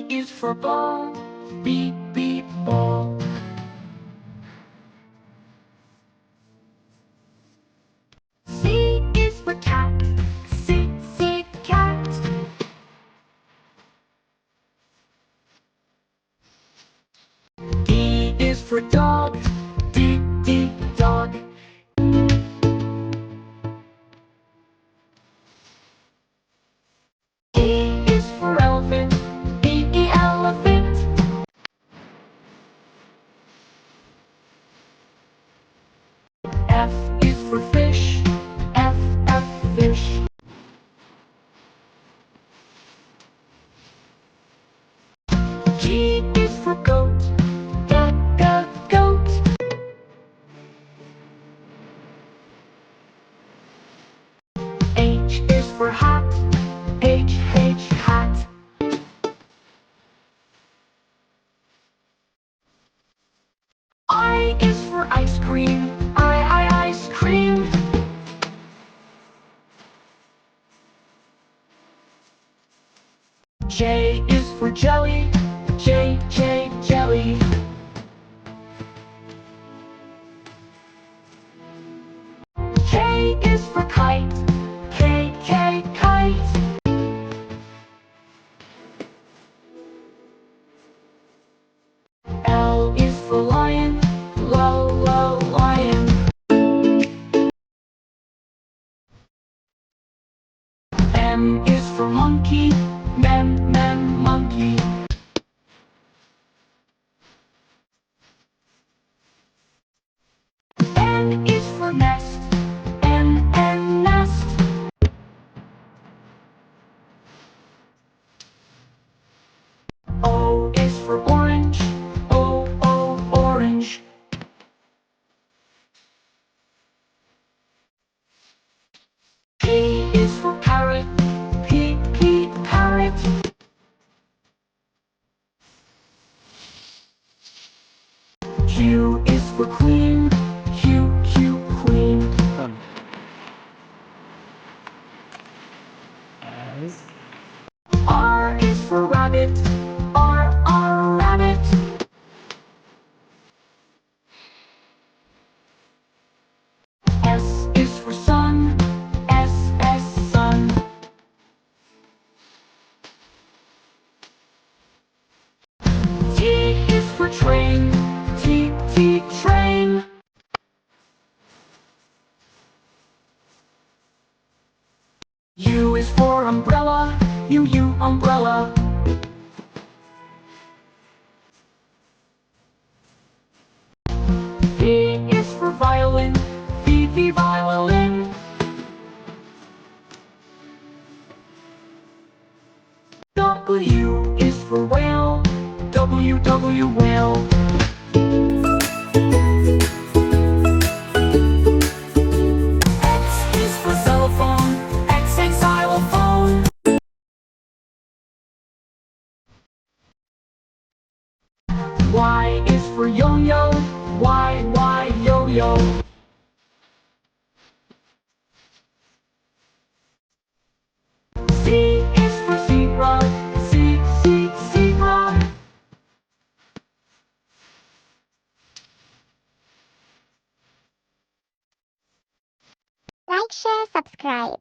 is for ball, beep beep ball. C is for cat, sit sit cat. D is for dog, D D dog. E is for elephant, E E elephant. F is for fish, F F fish. G is for goat, G G goat. H is for hat, H H hat. I is for ice cream, I ice cream. J is for jelly, J J jelly. K is for kite, K K kite. L is for lion, L L lion. M is for monkey, M M monkey. N is for nest, N N nest. O is for orange, O O orange. P is for parrot, P P parrot. Q is for queen, Q Q queen. R is for rabbit, R R rabbit. S is for sun, S S sun. T is for train, T T train. U is for umbrella, U U umbrella. V is for violin, V V violin. W is for whale, W W whale. X is for xylophone, X X xylophone. Y is for yo-yo, Y Y yo-yo. Z is for zebra, Z Z zebra. Like, share, subscribe.